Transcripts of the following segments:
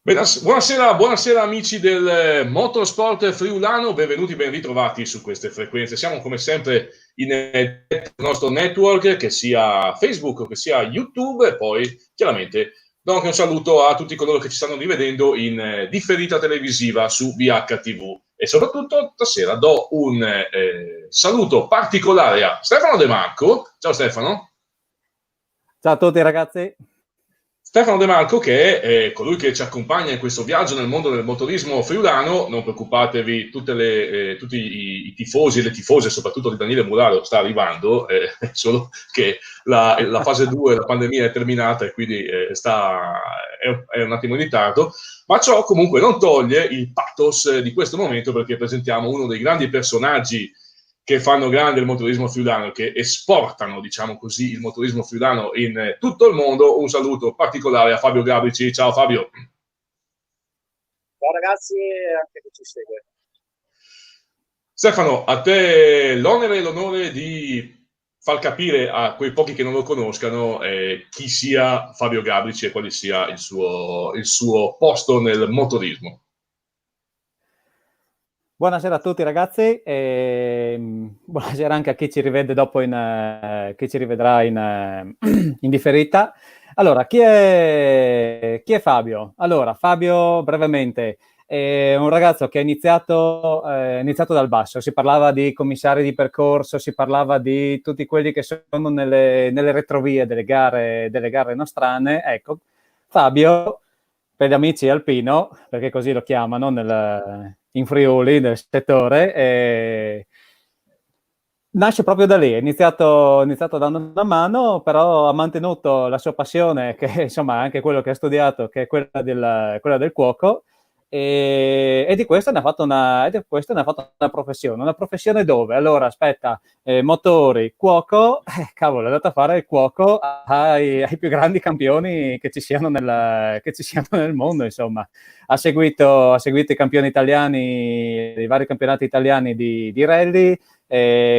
Buonasera, buonasera amici del Motorsport Friulano, benvenuti, ben ritrovati su queste frequenze. Siamo come sempre nel nostro network, che sia Facebook o che sia YouTube, e poi chiaramente do anche un saluto a tutti coloro che ci stanno rivedendo in differita televisiva su BHTV. E soprattutto stasera do un saluto particolare a Stefano De Marco. Ciao Stefano. Ciao a tutti ragazzi. Stefano De Marco, che è colui che ci accompagna in questo viaggio nel mondo del motorismo friulano. Non preoccupatevi, tutti i tifosi e le tifose, soprattutto di Daniele Muraro, sta arrivando, solo che la fase 2, la pandemia è terminata e quindi è un attimo in ritardo, ma ciò comunque non toglie il pathos di questo momento, perché presentiamo uno dei grandi personaggi che fanno grande il motorismo friulano, che esportano, diciamo così, il motorismo friulano in tutto il mondo. Un saluto particolare a Fabio Gabrici. Ciao Fabio. Ciao ragazzi e anche chi ci segue. Stefano, a te l'onere e l'onore di far capire a quei pochi che non lo conoscano chi sia Fabio Gabrici e quale sia il suo posto nel motorismo. Buonasera a tutti ragazzi e buonasera anche a chi ci rivede dopo chi ci rivedrà in differita. Allora, chi è Fabio? Allora, Fabio brevemente è un ragazzo che ha iniziato dal basso. Si parlava di commissari di percorso, si parlava di tutti quelli che sono nelle retrovie delle gare nostrane. Ecco, Fabio, per gli amici alpino, perché così lo chiamano in Friuli, nel settore, nasce proprio da lì. È iniziato dando una mano, però ha mantenuto la sua passione, che insomma è anche quello che ha studiato, che è quella del cuoco, e di questo ne ha fatto una professione. Una professione dove? Allora, aspetta, motori, cuoco, cavolo, è andato a fare il cuoco ai più grandi campioni che ci siano nel mondo, insomma. Ha seguito i campioni italiani, i vari campionati italiani di rally,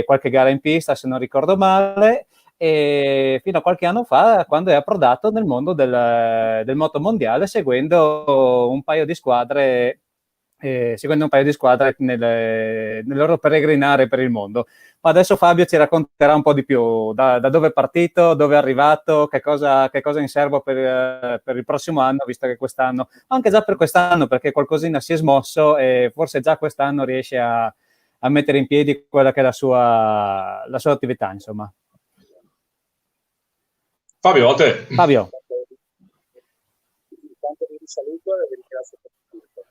qualche gara in pista, se non ricordo male, e fino a qualche anno fa, quando è approdato nel mondo del moto mondiale, seguendo un paio di squadre nel loro peregrinare per il mondo. Ma adesso Fabio ci racconterà un po' di più da dove è partito, dove è arrivato, che cosa è in serbo per il prossimo anno, visto che quest'anno, anche già per quest'anno, perché qualcosina si è smosso e forse già quest'anno riesce a mettere in piedi quella che è la sua attività, insomma. Fabio, a te. Fabio. Intanto vi saluto e vi ringrazio per tutto.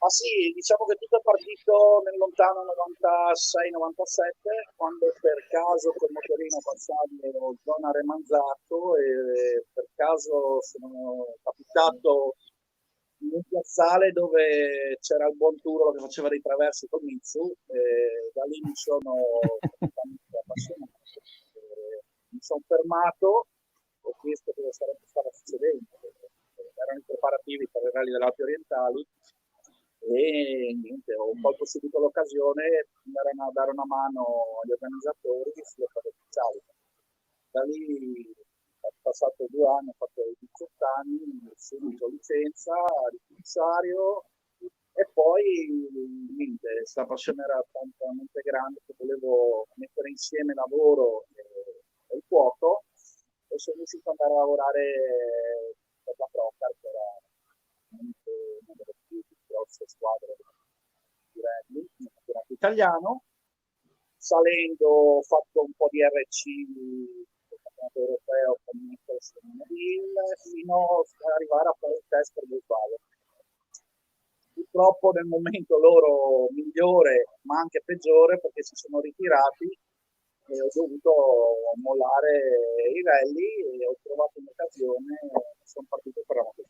Ma sì, diciamo che tutto è partito nel lontano 96-97, quando per caso col motorino passavi ero zona Remanzato e per caso sono capitato in un piazzale dove c'era il buon Turo che faceva dei traversi con Mitsu, e da lì mi sono completamente appassionato. Mi sono fermato, ho visto cosa stava succedendo, erano i preparativi per i rally delle Alpi Orientali e niente, ho colto subito l'occasione di andare a dare una mano agli organizzatori sulle cose ufficiali. Da lì ho passato 2 anni, ho fatto 18 anni, subito licenza di commissario e poi niente, questa passione era talmente grande che volevo mettere insieme lavoro e il cuoco e sono riuscito ad andare a lavorare per la Procar, che era una delle più grosse squadre di rally nel campionato italiano. Salendo ho fatto un po' di RC nel campionato europeo con Nicholson fino ad arrivare a fare il test per Volkswagen. Purtroppo nel momento loro migliore ma anche peggiore, perché si sono ritirati e ho dovuto mollare i rally e ho trovato un'occasione e sono partito per la moto.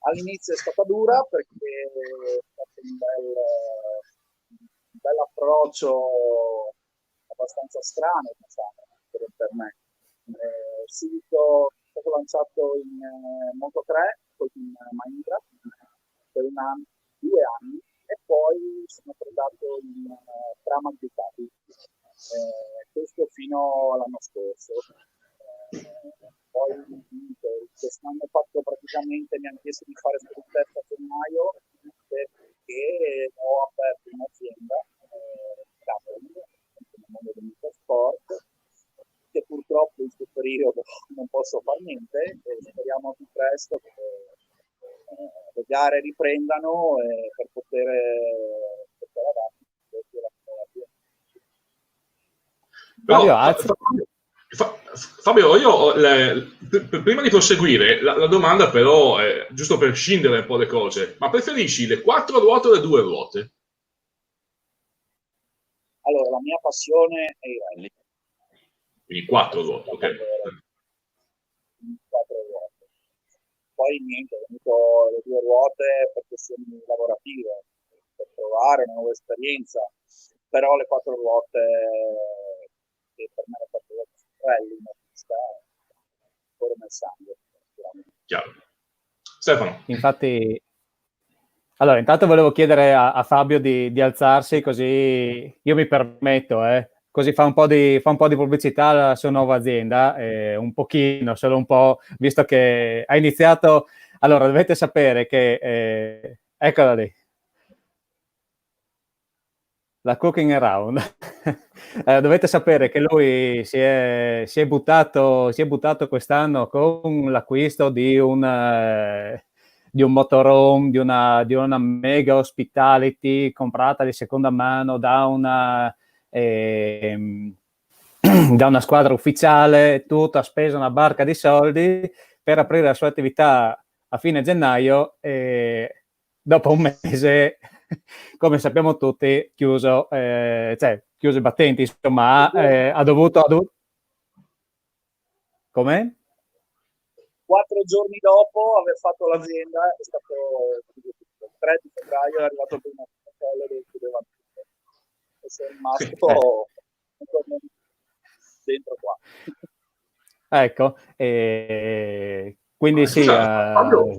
All'inizio è stata dura perché è stato un bel approccio abbastanza strano, diciamo, per me. Subito è stato lanciato in Moto 3 con Mahindra per 2 anni e poi sono portato in Pramac Ducati, questo fino all'anno scorso. Poi quest'anno ho fatto praticamente, mi hanno chiesto di fare solo il test a gennaio perché ho aperto un'azienda, nel mondo del motorsport, che purtroppo in questo periodo non posso fare niente e speriamo più presto che le gare riprendano per poter avanti. Fabio, io prima di proseguire, la domanda però, giusto per scindere un po' le cose, ma preferisci le 4 ruote o le 2 ruote? Allora, la mia passione è il rally. Quindi 4 ruote, ok. 4 ruote. Poi niente, ho venuto le 2 ruote per questioni lavorative, per provare una nuova esperienza, però le 4 ruote, che per me le 4 ruote su rally, una pista, fuori nel sangue. Chiaro. Stefano. Infatti, allora, intanto volevo chiedere a Fabio di alzarsi, così io mi permetto, così fa un po' di pubblicità alla sua nuova azienda, un pochino, solo un po', visto che ha iniziato. Allora, dovete sapere che, eccola lì, la Cooking Around. Dovete sapere che lui si è buttato quest'anno con l'acquisto di un motorhome, di una mega hospitality comprata di seconda mano da una squadra ufficiale, tutto, ha speso una barca di soldi per aprire la sua attività a fine gennaio e dopo un mese, come sappiamo tutti, chiuso i battenti, insomma, ha dovuto... Come? 4 giorni dopo aver fatto l'azienda, è stato il 3 di febbraio, è arrivato il primo controllo del chiudevano e sono rimasto dentro qua. Ecco, quindi sì. Fabio,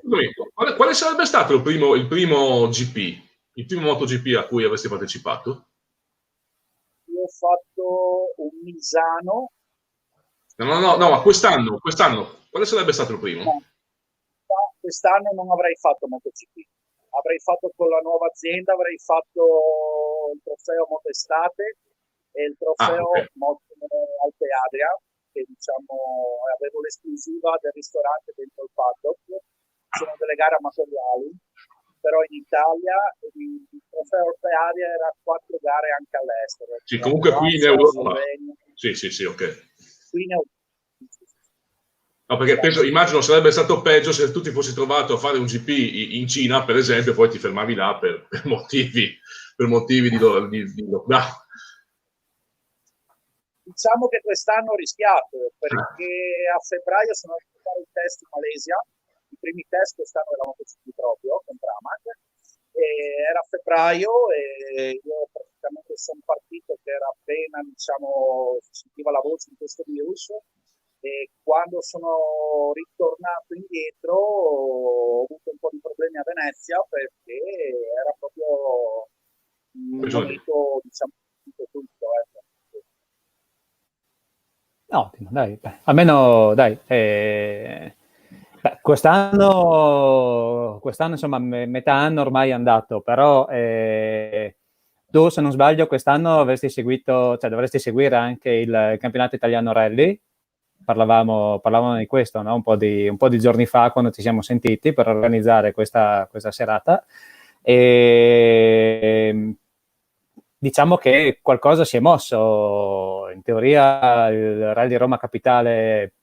quale sarebbe stato il primo GP, il primo MotoGP a cui avresti partecipato? Io ho fatto un Misano. No, ma quest'anno, quale sarebbe stato il primo? No, quest'anno non avrei fatto MotoGP. Avrei fatto con la nuova azienda, avrei fatto il trofeo Motestate e il trofeo Alpe Adria, che diciamo avevo l'esclusiva del ristorante dentro il paddock. Sono delle gare amatoriali, però in Italia il trofeo Alpe Adria era 4 gare anche all'estero. Sì, comunque qui in Europa. Sì, ok. Qui in Europa. No, perché immagino sarebbe stato peggio se tu ti fossi trovato a fare un GP in Cina, per esempio, poi ti fermavi là per motivi di lockdown. Diciamo che quest'anno ho rischiato, perché a febbraio sono andato a fare il test in Malesia. I primi test quest'anno eravamo così proprio con Pramac, e era a febbraio e io praticamente sono partito che era appena, diciamo, si sentiva la voce di questo virus. E quando sono ritornato indietro ho avuto un po' di problemi a Venezia perché era proprio un momento, diciamo, tutto. Ottimo, dai, almeno dai. Quest'anno insomma metà anno ormai è andato, però tu, se non sbaglio, quest'anno dovresti seguire anche il campionato italiano rally. Parlavamo di questo, no? un po' di giorni fa, quando ci siamo sentiti per organizzare questa serata. E diciamo che qualcosa si è mosso. In teoria il Rally Roma Capitale,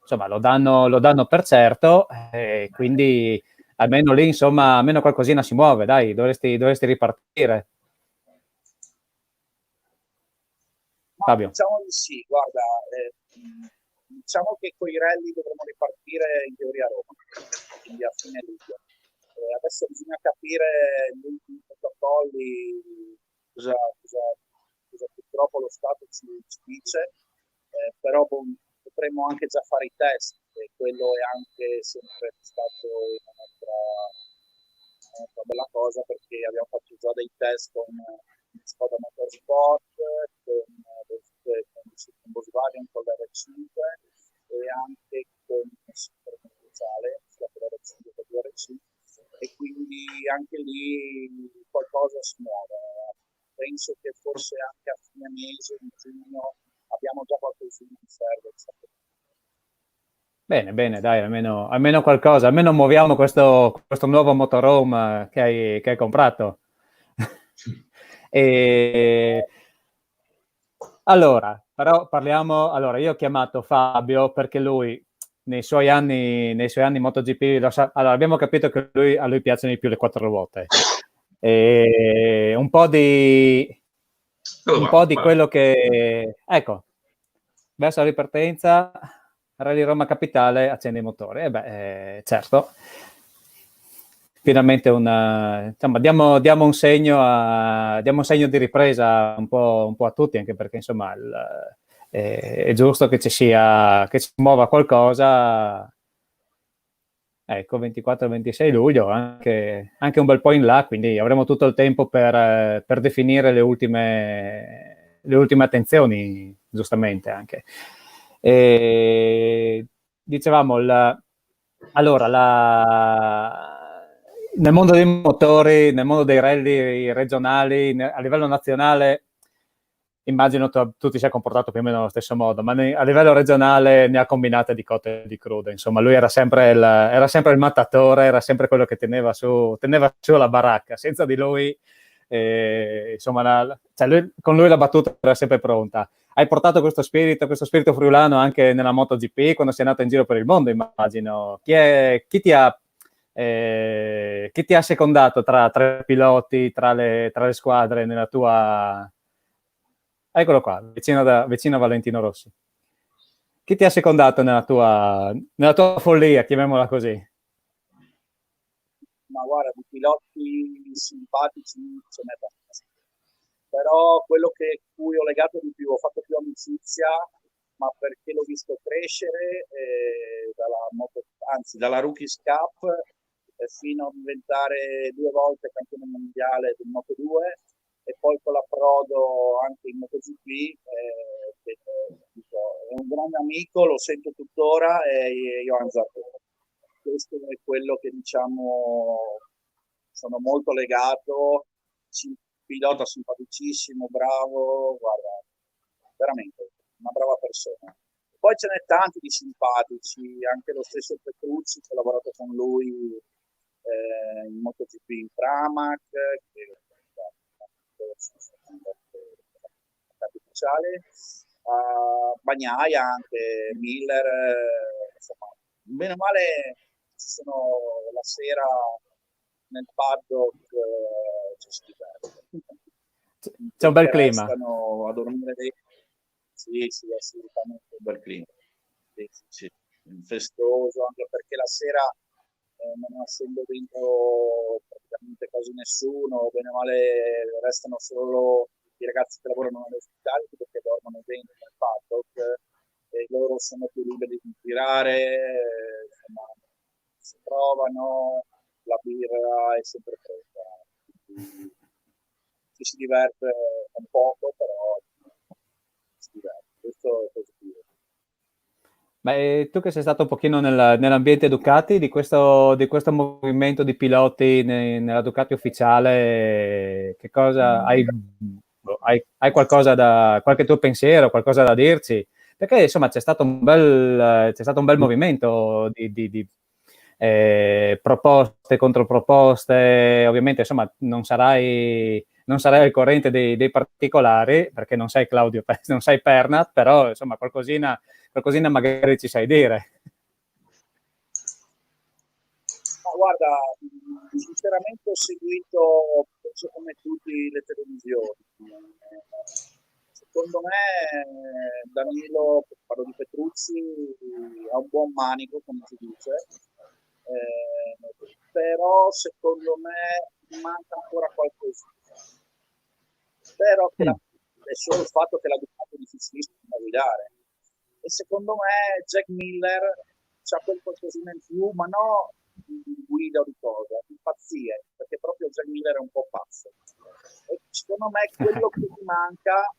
insomma, lo danno per certo, quindi almeno lì, insomma, almeno qualcosina si muove, dai, dovresti ripartire. Fabio. Diciamo di sì, guarda, diciamo che con i rally dovremo ripartire in teoria a Roma, quindi a fine luglio. Adesso bisogna capire gli ultimi protocolli, cosa purtroppo lo Stato ci dice, però potremmo anche già fare i test, e quello è anche sempre stato una nostra bella cosa, perché abbiamo fatto già dei test con Skoda Motorsport, con Volkswagen, con l'R5 e anche con il super speciale, sia per RC che per RC, e quindi anche lì qualcosa si muove. Penso che forse anche a fine mese, in giugno, abbiamo già qualcosina in server. Bene, bene, dai, almeno qualcosa, almeno muoviamo questo nuovo motorhome che hai comprato. E allora, però parliamo, allora io ho chiamato Fabio perché lui nei suoi anni MotoGP, allora abbiamo capito che a lui piacciono di più le quattro ruote. E un po' di quello che, ecco, verso la ripartenza, Rally Roma Capitale accende i motori. E certo, finalmente insomma, diamo un segno di ripresa un po' a tutti, anche perché insomma è giusto che ci muova qualcosa. Ecco, 24-26 luglio, anche un bel po' in là, quindi avremo tutto il tempo per definire le ultime attenzioni, giustamente anche. E dicevamo, nel mondo dei motori, nel mondo dei rally regionali, a livello nazionale, immagino tu ti sia comportato più o meno allo stesso modo, ma a livello regionale ne ha combinate di cotte e di crude. Insomma, lui era sempre il mattatore, era sempre quello che teneva su la baracca. Senza di lui, insomma, con lui la battuta era sempre pronta. Hai portato questo spirito friulano anche nella MotoGP quando sei andato in giro per il mondo, immagino. Chi ti ha secondato tra i piloti, tra le squadre nella tua... Eccolo qua, vicino a Valentino Rossi. Chi ti ha secondato nella tua follia, chiamiamola così? Ma guarda, di piloti simpatici ce n'è tanti. Però quello cui ho legato di più, ho fatto più amicizia, ma perché l'ho visto crescere dalla Rookies Cup fino a diventare 2 volte campione mondiale del Moto2 e poi con l'approdo anche in MotoGP, è un grande amico, lo sento tuttora, è Johan Zarco. Questo è quello che diciamo sono molto legato, pilota simpaticissimo, bravo, guarda, veramente una brava persona. Poi ce n'è tanti di simpatici, anche lo stesso Petrucci, che ho lavorato con lui in MotoGP in Pramac, che ufficiale, Bagnaia anche, Miller, insomma, bene o male ci sono la sera nel paddock, ci si diverte. C'è un bel clima. Restano a dormire dentro. Sì, assolutamente un bel clima. Sì. Festoso, anche perché la sera non essendo dentro praticamente quasi nessuno, bene o male restano solo i ragazzi che lavorano negli ospitali perché dormono dentro nel paddock e loro sono più liberi di girare, insomma, si trovano, la birra è sempre pronta. Ci si diverte un poco, però si diverte. Questo è positivo. Beh, tu che sei stato un pochino nell'ambiente Ducati, di questo movimento di piloti nella Ducati ufficiale, che cosa hai qualche tuo pensiero, qualcosa da dirci? Perché insomma c'è stato un bel movimento di proposte, controproposte. Ovviamente insomma non sarai al corrente dei particolari, perché non sei Claudio, non sei Pernat, però insomma qualcosina magari ci sai dire. Ma guarda, sinceramente ho seguito, penso come tutti, le televisioni. Secondo me Danilo, parlo di Petrucci, ha un buon manico, come si dice, però secondo me manca ancora qualcosa. Però è solo il fatto che la Ducati è difficilissima da guidare. E secondo me Jack Miller c'ha quel qualcosina in più, ma no di guida o di cosa, di pazzie, perché proprio Jack Miller è un po' pazzo. E secondo me quello che ti manca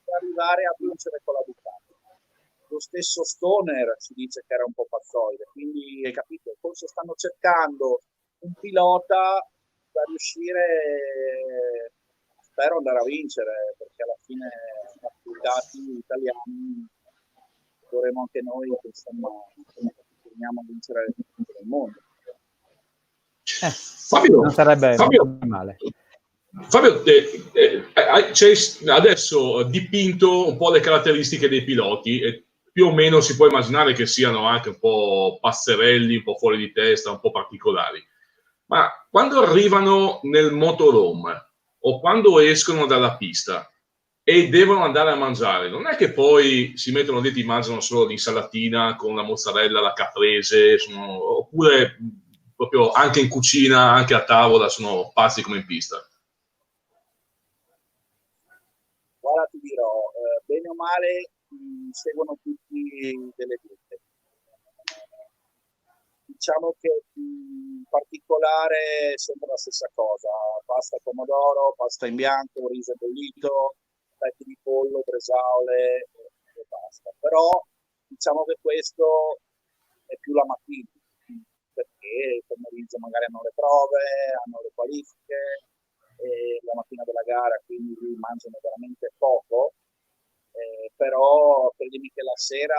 per arrivare a vincere con la Ducati. lo stesso Stoner ci dice che era un po' pazzoide, quindi hai capito, forse stanno cercando un pilota da riuscire, spero, andare a vincere, perché alla fine i dati italiani dovremo anche noi, insomma, torniamo a vincere il mondo. Fabio, non sarebbe male. Fabio, adesso dipinto un po' le caratteristiche dei piloti e più o meno si può immaginare che siano anche un po' passerelli, un po' fuori di testa, un po' particolari. Ma quando arrivano nel motorhome o quando escono dalla pista e devono andare a mangiare, non è che poi si mettono lì e mangiano solo l'insalatina con la mozzarella, la caprese, oppure proprio anche in cucina, anche a tavola, sono pazzi come in pista. Guarda, ti dirò, bene o male seguono tutti delle diete. Diciamo che in particolare sembra la stessa cosa: pasta pomodoro, pasta in bianco, riso bollito, petti di pollo, bresaole e basta. Però diciamo che questo è più la mattina, perché il pomeriggio magari hanno le prove, hanno le qualifiche, e la mattina della gara, quindi mangiano veramente poco, però credimi che la sera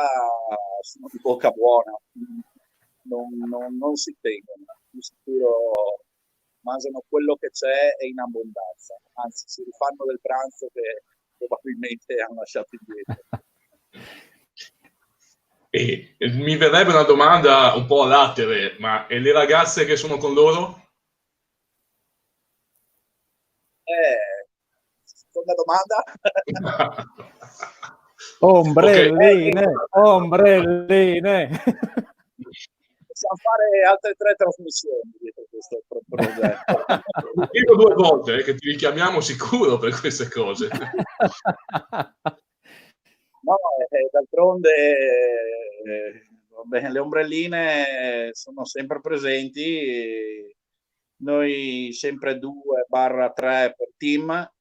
sono di bocca buona, non si tengono, di sicuro mangiano quello che c'è e in abbondanza, anzi si rifanno del pranzo che probabilmente hanno lasciato indietro. E mi verrebbe una domanda un po' a latere, ma e le ragazze che sono con loro? Seconda domanda. Ombrelline, ombrelline. Possiamo fare altre 3 trasmissioni dietro questo progetto. Dico 2 volte che ti richiamiamo sicuro per queste cose. No, d'altronde vabbè, le ombrelline sono sempre presenti, noi sempre 2/3 per team,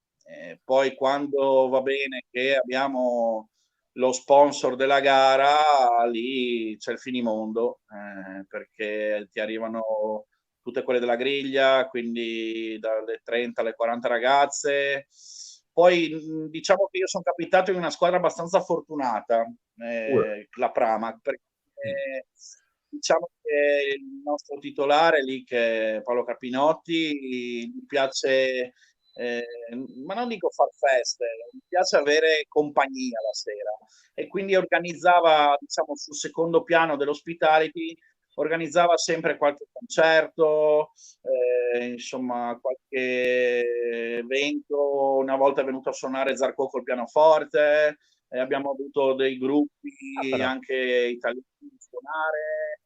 poi quando va bene che abbiamo lo sponsor della gara, lì c'è il finimondo, perché ti arrivano tutte quelle della griglia, quindi dalle 30 alle 40 ragazze. Poi diciamo che io sono capitato in una squadra abbastanza fortunata, la Pramac, perché diciamo che il nostro titolare lì, che è Paolo Carpinotti, gli piace, ma non dico far feste, mi piace avere compagnia la sera, e quindi organizzava, diciamo, sul secondo piano dell'hospitality, organizzava sempre qualche concerto, insomma qualche evento. Una volta è venuto a suonare Zarco col pianoforte, abbiamo avuto dei gruppi anche italiani a suonare.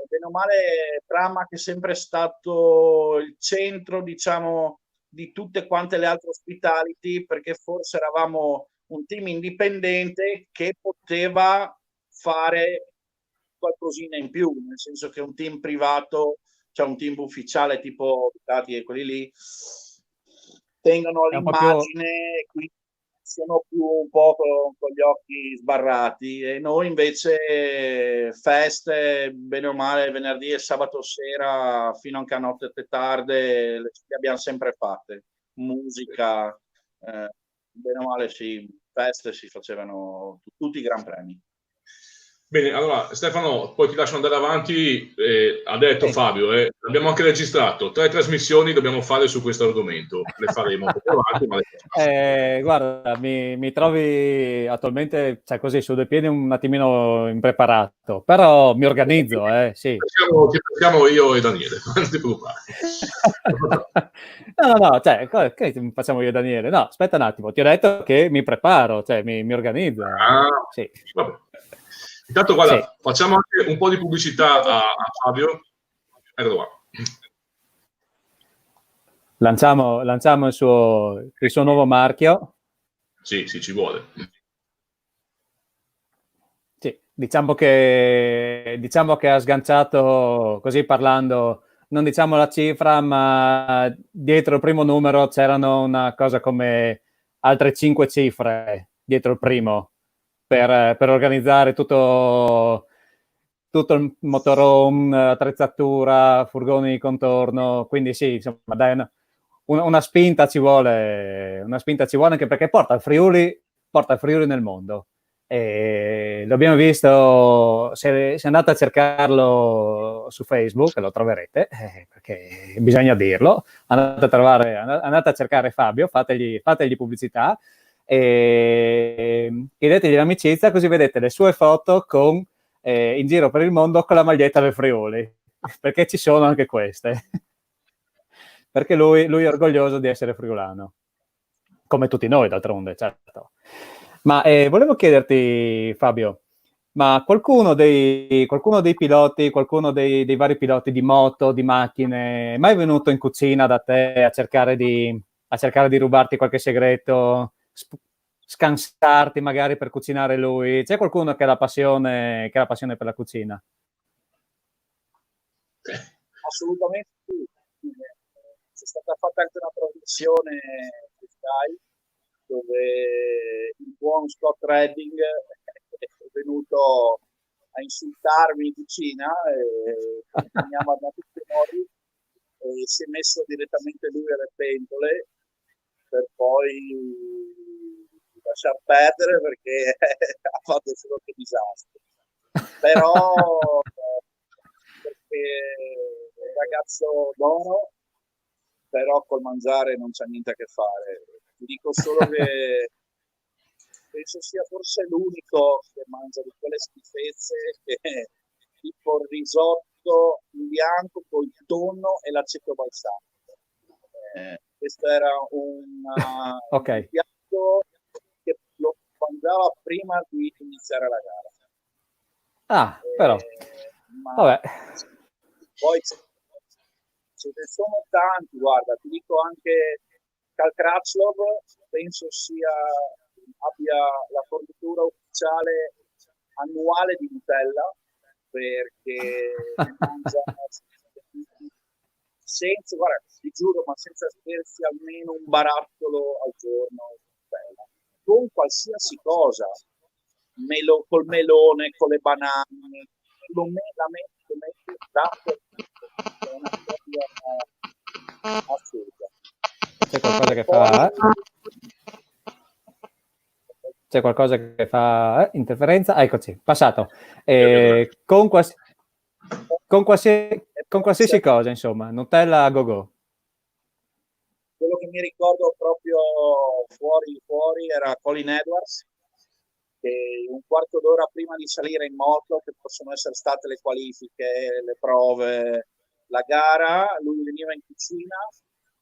Bene o male, Pramac è sempre stato il centro, diciamo, di tutte quante le altre hospitality, perché forse eravamo un team indipendente che poteva fare qualcosina in più, nel senso che un team privato, cioè un team ufficiale tipo Ducati e quelli lì, tengono all'immagine, quindi sono più un po' con gli occhi sbarrati, e noi invece feste, bene o male, venerdì e sabato sera fino anche a notte tarde le abbiamo sempre fatte. Musica, bene o male sì, feste si facevano tutti i gran premi. Bene, allora Stefano, poi ti lascio andare avanti. Ha detto Fabio, abbiamo anche registrato 3 trasmissioni, dobbiamo fare su questo argomento, le faremo avanti, ma guarda, mi trovi attualmente, cioè, così su due piedi un attimino impreparato, però mi organizzo, sì. Ci pensiamo io e Daniele, non ti preoccupare. No, cioè, che facciamo io e Daniele? No, aspetta un attimo, ti ho detto che mi preparo, cioè mi organizzo. Sì. Vabbè. Intanto guarda, facciamo anche un po' di pubblicità a Fabio. Eccolo qua. Lanciamo il suo nuovo marchio. Sì, ci vuole. Sì, diciamo che ha sganciato, così parlando, non diciamo la cifra, ma dietro il primo numero c'erano una cosa come altre 5 cifre dietro il primo. per organizzare tutto il motorhome, attrezzatura, furgoni di contorno, quindi sì, insomma, dai, una spinta ci vuole anche perché porta il Friuli nel mondo. E l'abbiamo visto, se andate a cercarlo su Facebook, lo troverete, perché bisogna dirlo, andate a cercare Fabio, fategli pubblicità, e chiedetegli l'amicizia, così vedete le sue foto in giro per il mondo con la maglietta del Friuli, perché ci sono anche queste. Perché lui è orgoglioso di essere friulano, come tutti noi d'altronde, certo. Ma volevo chiederti, Fabio, ma qualcuno dei piloti, qualcuno dei vari piloti di moto, di macchine, è mai venuto in cucina da te a cercare di rubarti qualche segreto, scansarti magari per cucinare lui? C'è qualcuno che ha la passione per la cucina? Assolutamente sì. C'è stata fatta anche una trasmissione su Sky dove il buon Scott Redding è venuto a insultarmi in cucina e mi ha mandato i modi e si è messo direttamente lui alle pentole per poi lasciar perdere perché ha fatto solo che disastro. Però perché è un ragazzo buono, però col mangiare non c'è niente a che fare. Ti dico solo che penso sia forse l'unico che mangia di quelle schifezze che tipo il risotto in bianco col tonno e l'aceto balsamico. Questo era un piatto che lo mangiava prima di iniziare la gara. Però vabbè. Poi ce ne sono tanti, guarda, ti dico anche Karl Kratzlov, penso abbia la fornitura ufficiale annuale di Nutella, perché mangia senza, guarda, ti giuro, ma senza scherzi, almeno un barattolo al giorno di Nutella, con qualsiasi cosa, col melone, con le banane, la mette dappertutto, è una cosa assurda. C'è qualcosa che fa? C'è qualcosa che fa interferenza? Eccoci, passato. Con qualsiasi cosa, insomma, Nutella a go-go. Quello che mi ricordo proprio fuori era Colin Edwards, che un quarto d'ora prima di salire in moto, che possono essere state le qualifiche, le prove, la gara, lui veniva in cucina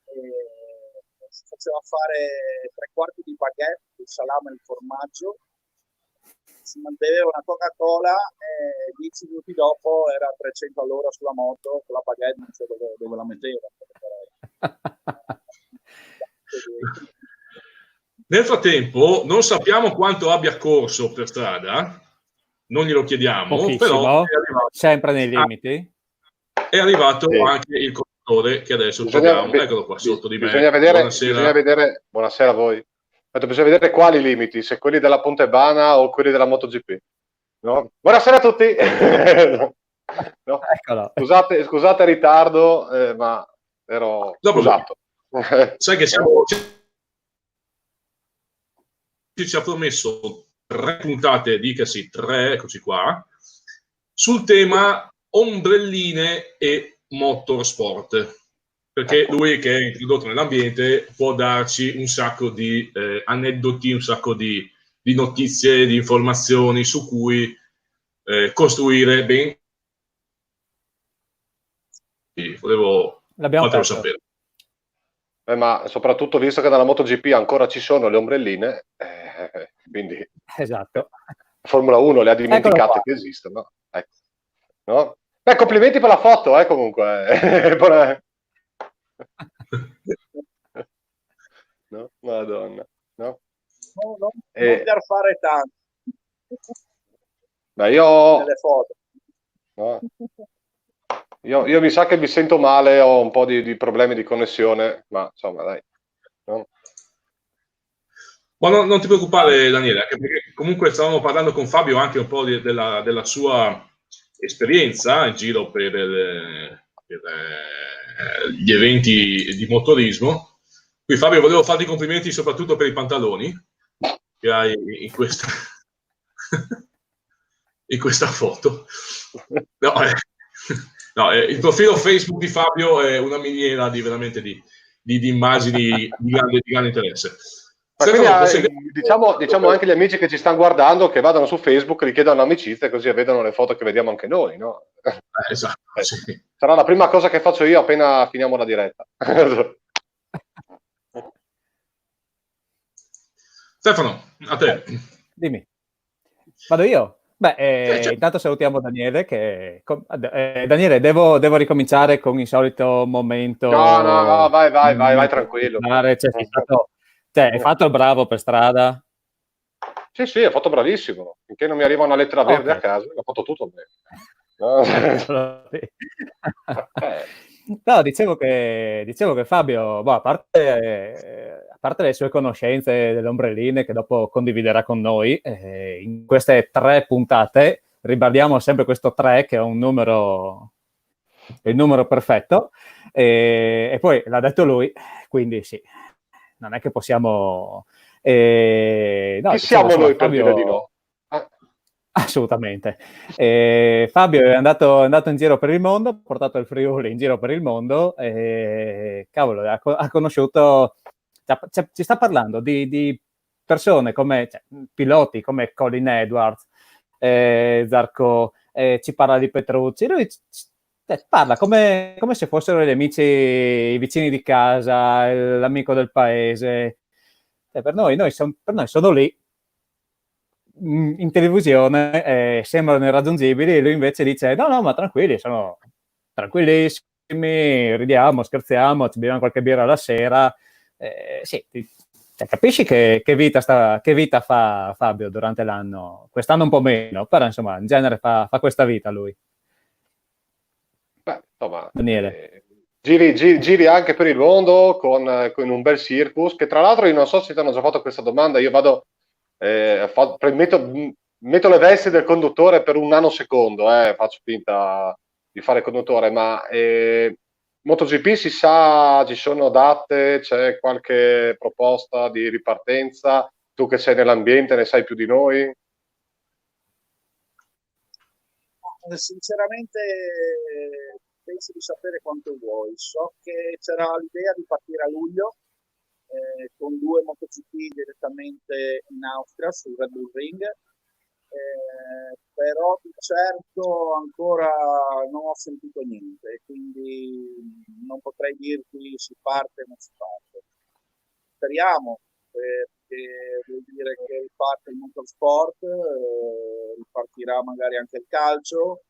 e si faceva fare 3/4 di baguette, il salame e il formaggio, si beveva una Coca-Cola e 10 minuti dopo era a 300 all'ora sulla moto con la baguette, non so dove la metteva. Nel frattempo non sappiamo quanto abbia corso per strada, non glielo chiediamo, pochissimo, però sempre nei limiti. È arrivato anche il conduttore che adesso troviamo, eccolo qua sotto di me. Bisogna vedere, buonasera a voi. Bisogna vedere quali limiti, se quelli della Pontebana o quelli della MotoGP. No? Buonasera a tutti. No? Scusate il ritardo, ma ero scusato. Sai che ci ha promesso 3 puntate, dicasi 3, eccoci qua, sul tema ombrelline e motorsport, perché lui che è introdotto nell'ambiente può darci un sacco di aneddoti, un sacco di notizie, di informazioni su cui costruire ben. Volevo fartelo sapere. Ma soprattutto visto che nella MotoGP ancora ci sono le ombrelline, quindi esatto. Formula 1 le ha dimenticate che esistono. Ecco. No? Beh, complimenti per la foto, comunque. No? Madonna. No? Non per fare tanto. Beh, io... Delle foto. No? Io mi sa che mi sento male, ho un po' di problemi di connessione, ma insomma dai. No? Ma non ti preoccupare, Daniele, anche perché comunque stavamo parlando con Fabio anche un po' della sua esperienza in giro per gli eventi di motorismo. Qui Fabio, volevo farti i complimenti soprattutto per i pantaloni che hai in questa, in questa foto. No, no, il profilo Facebook di Fabio è una miniera veramente di immagini di grande interesse. Ma quindi diciamo anche gli amici che ci stanno guardando che vadano su Facebook, gli chiedano amicizia, così vedono le foto che vediamo anche noi, no? Esatto, sì. Sarà la prima cosa che faccio io appena finiamo la diretta. Stefano, a te. Dimmi. Vado io? Beh, certo. Intanto salutiamo Daniele. Daniele, devo ricominciare con il solito momento. No, vai tranquillo. Hai fatto il bravo per strada? Sì, hai fatto bravissimo. Finché non mi arriva una lettera verde a casa, ho fatto tutto bene. No, dicevo che Fabio, a parte le sue conoscenze delle ombrelline che dopo condividerà con noi, in queste 3 puntate ribadiamo sempre questo 3 che è un numero, il numero perfetto, e poi l'ha detto lui, quindi sì, non è che possiamo... Chi siamo noi per dire di no? Assolutamente. Fabio è andato in giro per il mondo, ha portato il Friuli in giro per il mondo e cavolo, ha conosciuto, ci sta parlando di persone come piloti come Colin Edwards, Zarco, ci parla di Petrucci, lui parla come se fossero gli amici, i vicini di casa, l'amico del paese. Per noi sono lì in televisione, sembrano irraggiungibili, e lui invece dice no, ma tranquilli, sono tranquillissimi, ridiamo, scherziamo, ci beviamo qualche birra la sera. Sì, capisci che vita fa Fabio durante l'anno? Quest'anno un po' meno, però insomma in genere fa questa vita lui. Beh, insomma, Daniele. Giri anche per il mondo con un bel circus, che tra l'altro io non so se ti hanno già fatto questa domanda, io vado, metto le vesti del conduttore per un nanosecondo, faccio finta di fare conduttore, ma MotoGP si sa, ci sono date, c'è qualche proposta di ripartenza, tu che sei nell'ambiente ne sai più di noi? Sinceramente penso di sapere quanto vuoi. So che c'era l'idea di partire a luglio con 2 MotoGP direttamente in Austria sul Red Bull Ring, però di certo ancora non ho sentito niente, quindi non potrei dirti si parte o non si parte. Speriamo, perché vuol dire che riparte il motorsport, ripartirà magari anche il calcio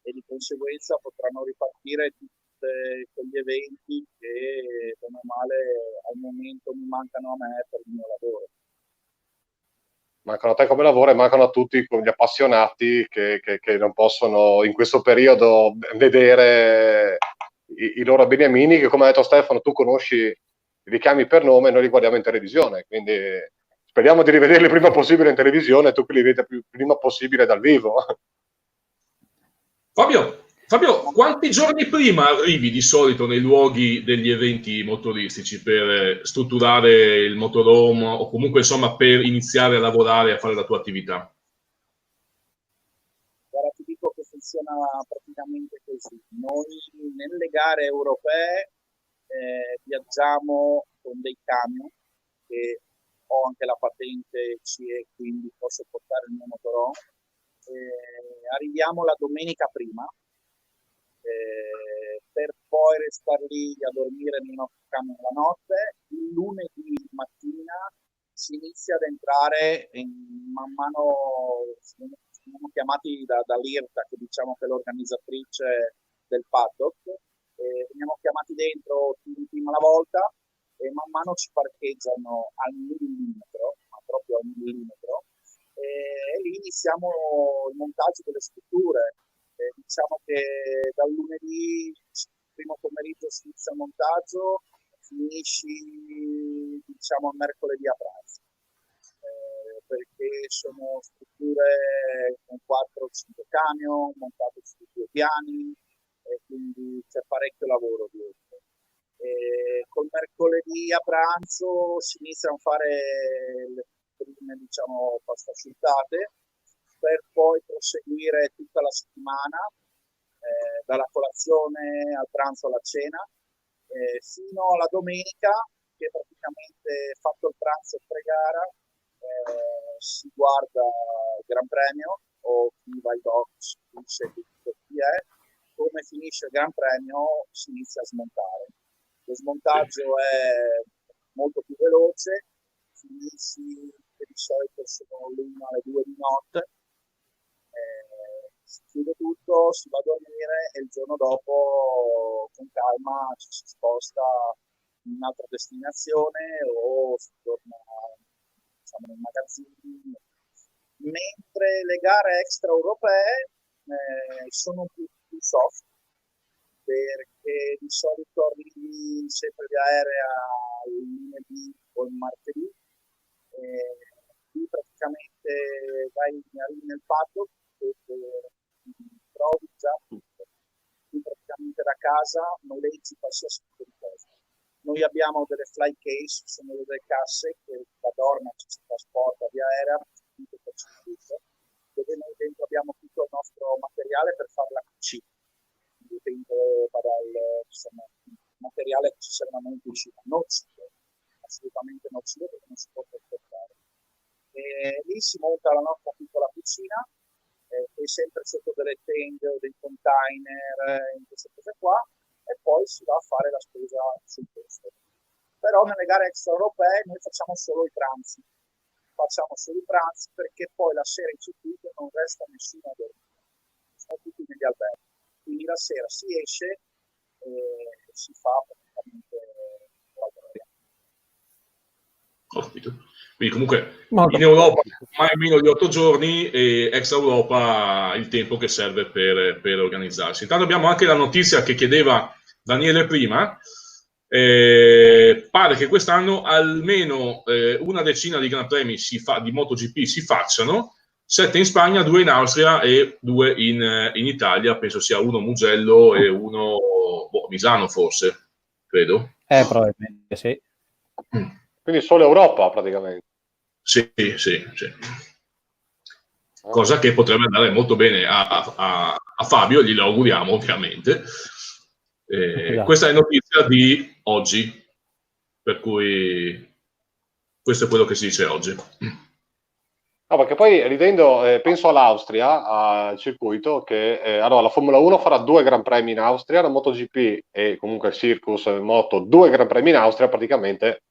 e di conseguenza potranno ripartire tutti quegli eventi che bene o male al momento mi mancano a me per il mio lavoro. Mancano a te come lavoro e mancano a tutti gli appassionati che non possono in questo periodo vedere i loro beniamini, che come ha detto Stefano tu conosci, li chiami per nome e noi li guardiamo in televisione, quindi speriamo di rivederli prima possibile in televisione e tu che li vedi prima possibile dal vivo. Fabio, quanti giorni prima arrivi di solito nei luoghi degli eventi motoristici per strutturare il motorhome o comunque insomma per iniziare a lavorare e a fare la tua attività? Guarda, ti dico che funziona praticamente così. Noi nelle gare europee viaggiamo con dei camion, che ho anche la patente CE, quindi posso portare il mio motorhome. Arriviamo la domenica prima, per poi restare lì a dormire nel nostro camion la notte. Il lunedì mattina si inizia ad entrare man mano, siamo chiamati dall'IRTA, che diciamo che è l'organizzatrice del paddock, veniamo chiamati dentro un team alla volta e man mano ci parcheggiano al millimetro, ma proprio al millimetro, e lì iniziamo il montaggio delle strutture. Diciamo che dal lunedì, primo pomeriggio, si inizia il montaggio, finisci diciamo mercoledì a pranzo. perché sono strutture con 4 o 5 camion montate su 2 piani e quindi c'è parecchio lavoro dietro. Col mercoledì a pranzo si iniziano a fare le prime, diciamo, pasta asciuttate per poi proseguire tutta la settimana, dalla colazione al pranzo alla cena, fino alla domenica, che praticamente fatto il pranzo e pre-gara si guarda il Gran Premio o chi va ai box, chi è, come finisce il Gran Premio si inizia a smontare. Lo smontaggio è molto più veloce, finisci che di solito sono l'1 alle 2 di notte, si chiude tutto, si va a dormire e il giorno dopo con calma ci si sposta in un'altra destinazione o si torna, diciamo, nei magazzini. Mentre le gare extraeuropee sono più soft, perché di solito arrivi sempre via aerea il lunedì o il martedì, qui praticamente arrivi nel paddock e trovi già tutto. Qui praticamente da casa noleggi qualsiasi tipo di cosa. Noi abbiamo delle fly case, sono delle casse che da Dorna ci si trasporta via aerea, dove noi dentro abbiamo tutto il nostro materiale per fare la cucina. Dentro insomma, materiale che ci servono in cucina, nocivo, assolutamente nocivo perché non si può trasportare. Lì si monta la nostra piccola cucina, è sempre sotto delle tende o dei container, in queste cose qua, e poi si va a fare la spesa sul posto. Però nelle gare extraeuropee noi facciamo solo i pranzi. Perché poi la sera in circuito non resta nessuno a dormire. Sono tutti negli alberghi. Quindi la sera si esce e si fa praticamente la Ospito. Quindi comunque in Europa mai meno di 8 giorni e extra Europa il tempo che serve per organizzarsi. Intanto abbiamo anche la notizia che chiedeva Daniele prima. Pare che quest'anno almeno una decina di Gran Premi di MotoGP si facciano, 7 in Spagna, 2 in Austria e 2 in Italia, penso sia uno Mugello e uno Misano forse, credo. Probabilmente sì. Quindi solo Europa praticamente. Sì. Cosa che potrebbe andare molto bene a Fabio, glielo auguriamo ovviamente. Esatto. Questa è notizia di oggi, per cui questo è quello che si dice oggi. No, perché poi ridendo, penso all'Austria, al circuito, che allora la Formula 1 farà 2 Gran Premi in Austria, la MotoGP e comunque il Circus Moto 2 Gran Premi in Austria, praticamente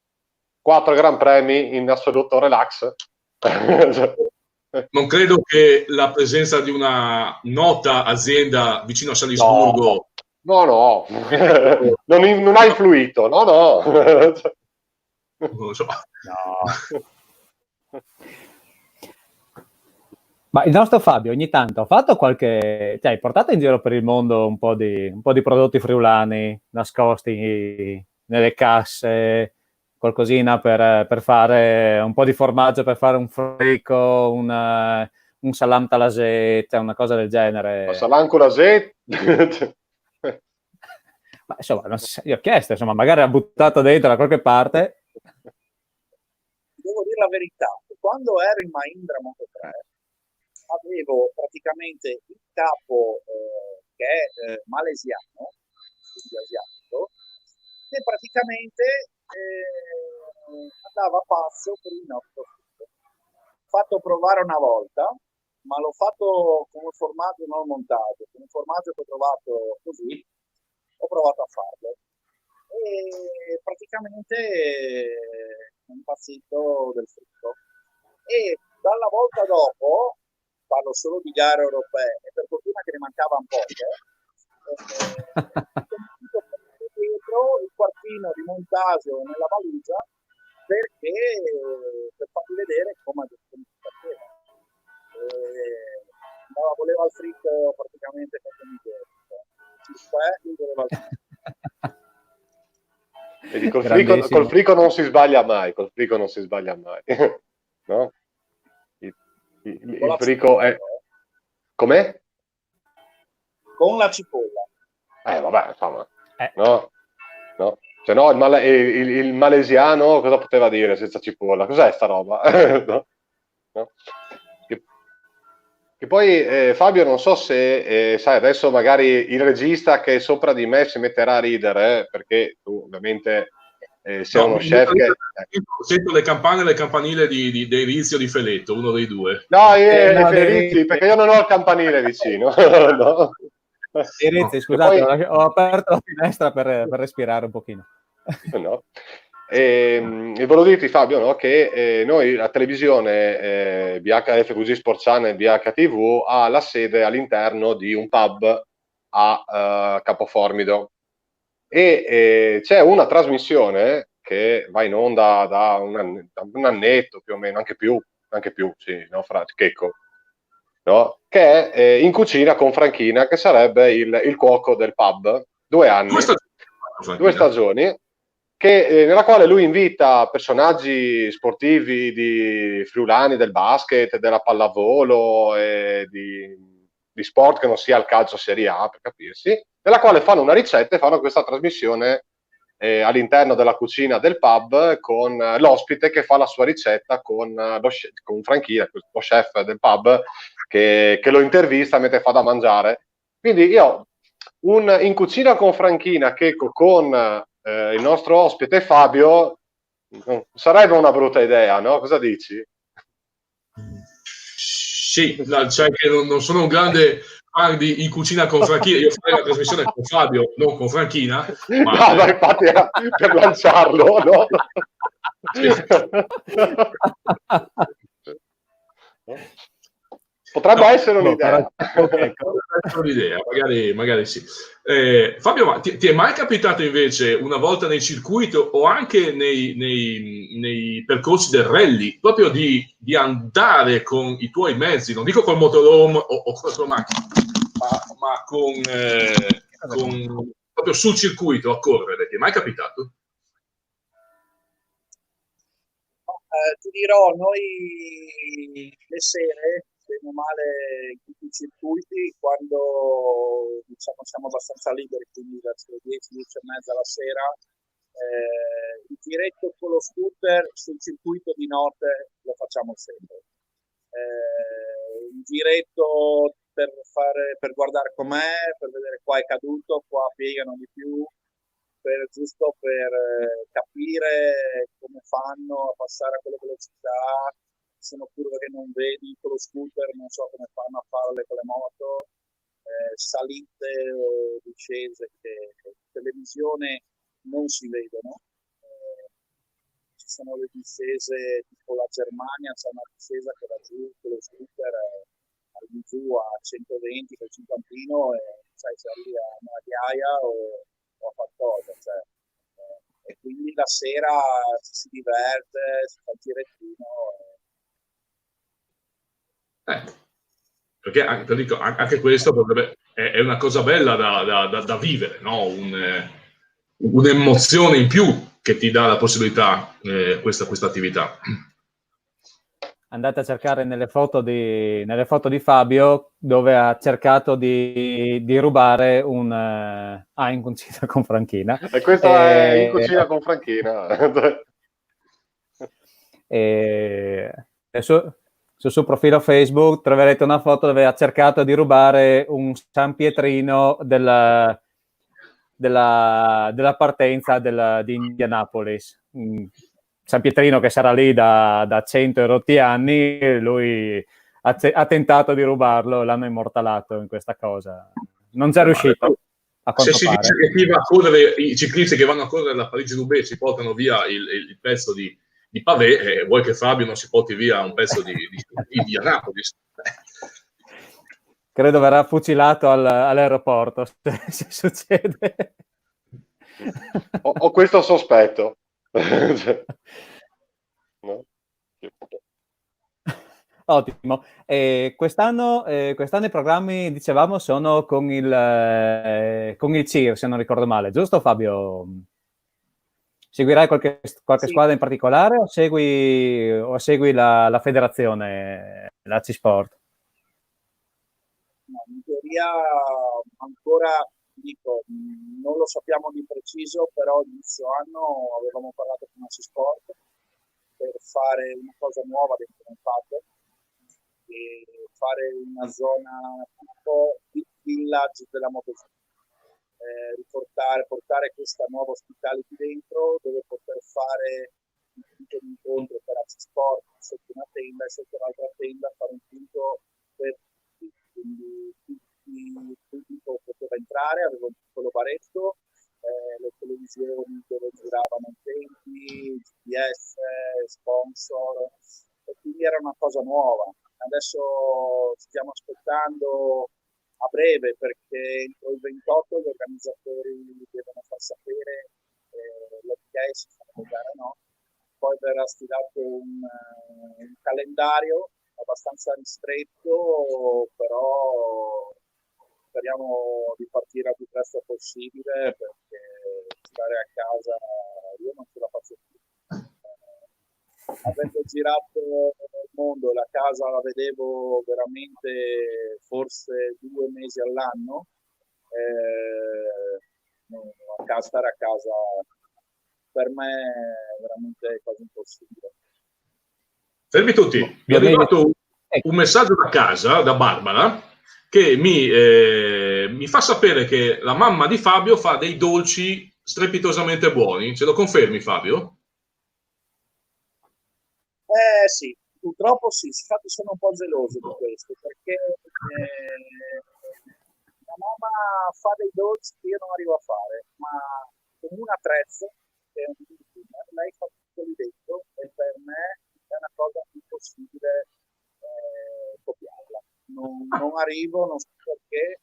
4 Gran Premi in assoluto relax. Non credo che la presenza di una nota azienda vicino a Salisburgo no. non ha influito, no. Non lo so. No. Ma il nostro Fabio ogni tanto ha fatto hai portato in giro per il mondo un po' di prodotti friulani nascosti nelle casse, qualcosina per fare un po' di formaggio, per fare un frico, un salam talasette, una cosa del genere. Un salam talasette? Ma insomma, io ho chiesto, insomma, magari ha buttato dentro da qualche parte. Devo dire la verità, quando ero in Mahindra Moto 3 avevo praticamente il capo che è malesiano, quindi asiatico, che praticamente andava pazzo per il nostro frutto. L'ho fatto provare una volta, ma l'ho fatto con un formaggio non montato, con un formaggio che ho trovato così, ho provato a farlo. E praticamente è impazzito del frutto. E dalla volta dopo, parlo solo di gare europee, e per fortuna che ne mancavano poche, dietro il quartino di montaggio nella valigia per farvi vedere come voleva il fritto praticamente Vedi, col frico non si sbaglia mai, no? Il frico è... Com'è? Con la cipolla. Vabbè, insomma, no. Se no, il malesiano cosa poteva dire senza cipolla? Cos'è sta roba? No? Che poi, Fabio, non so se, sai, adesso magari il regista che è sopra di me si metterà a ridere, perché tu ovviamente sei uno chef che... Sento le campane e le campanile di Rizzi o di Feletto, uno dei due. No, Rizzi, perché io non ho il campanile vicino. No. Rizzi, scusate, poi... ho aperto la finestra per respirare un pochino. No. E volevo dirti, Fabio, no, che noi la televisione FVG Sport Channel BHTV ha la sede all'interno di un pub a Capoformido e c'è una trasmissione che va in onda da un annetto più o meno, anche più sì, no, Checco, no? Che è In Cucina con Franchina, che sarebbe il cuoco del pub, 2 anni, 2 stagioni, nella quale lui invita personaggi sportivi di friulani del basket, della pallavolo e di sport che non sia il calcio Serie A, per capirsi, nella quale fanno una ricetta e fanno questa trasmissione all'interno della cucina del pub con l'ospite che fa la sua ricetta con Franchina, lo chef del pub, che lo intervista mentre fa da mangiare. Quindi io In Cucina con Franchina, che con il nostro ospite Fabio sarebbe una brutta idea, no? Cosa dici? Sì, cioè che non sono un grande fan di In Cucina con Franchina, io farei la trasmissione con Fabio, non con Franchina. Ma... No, infatti era per lanciarlo, no? Potrebbe essere un'idea. Un'idea, magari sì. Fabio, ma ti è mai capitato invece una volta nei circuiti o anche nei percorsi del rally proprio di andare con i tuoi mezzi, non dico col motorhome o con la tua macchina, ma con proprio sul circuito a correre? Ti è mai capitato? Ti dirò, noi le sere, bene o male in tutti i circuiti, quando diciamo siamo abbastanza liberi, quindi verso le 10, 10 e mezza la sera, il diretto con lo scooter sul circuito di notte lo facciamo sempre. Il diretto per guardare com'è, per vedere qua è caduto, qua piegano di più, giusto per capire come fanno a passare a quelle velocità. Sono curve che non vedi con lo scooter, non so come fanno a farle con le moto, salite o discese che in televisione non si vedono. Ci sono le discese tipo la Germania, c'è una discesa che va giù con lo scooter giù a 120 col cinquantino e sai, se arrivi a Mariaia o a qualcosa, cioè, e quindi la sera si diverte, si fa il girettino. Perché anche questo è una cosa bella da vivere, no? Un'emozione in più che ti dà la possibilità questa attività. Andate a cercare nelle foto di Fabio, dove ha cercato di rubare In Cucina con Franchina. E questo è In Cucina con Franchina. Sul suo profilo Facebook troverete una foto dove ha cercato di rubare un San Pietrino della partenza di Indianapolis. San Pietrino che sarà lì da 100 e rotti anni, lui ha tentato di rubarlo, l'hanno immortalato in questa cosa. Non c'è riuscito. Se si dice che chi va a correre, i ciclisti che vanno a correre da Parigi-Roubaix si portano via il pezzo di pavé, vuoi che Fabio non si porti via un pezzo di Indianapolis? Credo verrà fucilato all'aeroporto se succede. Ho questo sospetto. No? Ottimo. Quest'anno i programmi, dicevamo, sono con il CIR, se non ricordo male, giusto Fabio? Seguirai qualche squadra in particolare o segui la federazione, la C-Sport? No, in teoria ancora, dico, non lo sappiamo di preciso, però inizio anno avevamo parlato con una C-Sport per fare una cosa nuova dentro un pub e fare una zona tipo big village della MotoGP. Portare questa nuova hospitality dentro, dove poter fare un punto di incontro per AC Sport sotto una tenda e sotto l'altra tenda fare un punto per tutti, quindi il pubblico poteva entrare, aveva un piccolo baretto, le televisioni dove giravano i tempi, GPS, sponsor, e quindi era una cosa nuova. Adesso stiamo aspettando a breve, perché entro il 28 gli organizzatori devono far sapere l'ok se fanno le gare o no. Poi verrà stilato un calendario abbastanza ristretto, però speriamo di partire il più presto possibile, perché stare a casa io non ce la faccio più. Avendo girato il mondo, la casa la vedevo veramente forse 2 mesi all'anno, stare a casa per me è veramente quasi impossibile. Fermi tutti, mi è arrivato un messaggio da casa, da Barbara, che mi fa sapere che la mamma di Fabio fa dei dolci strepitosamente buoni. Ce lo confermi, Fabio? Sì, purtroppo sì, infatti sono un po' geloso di questo, perché la mamma fa dei dolci che io non arrivo a fare, ma con un attrezzo, che è un dinner, lei fa tutto lì dentro e per me è una cosa impossibile copiarla. Non arrivo, non so perché,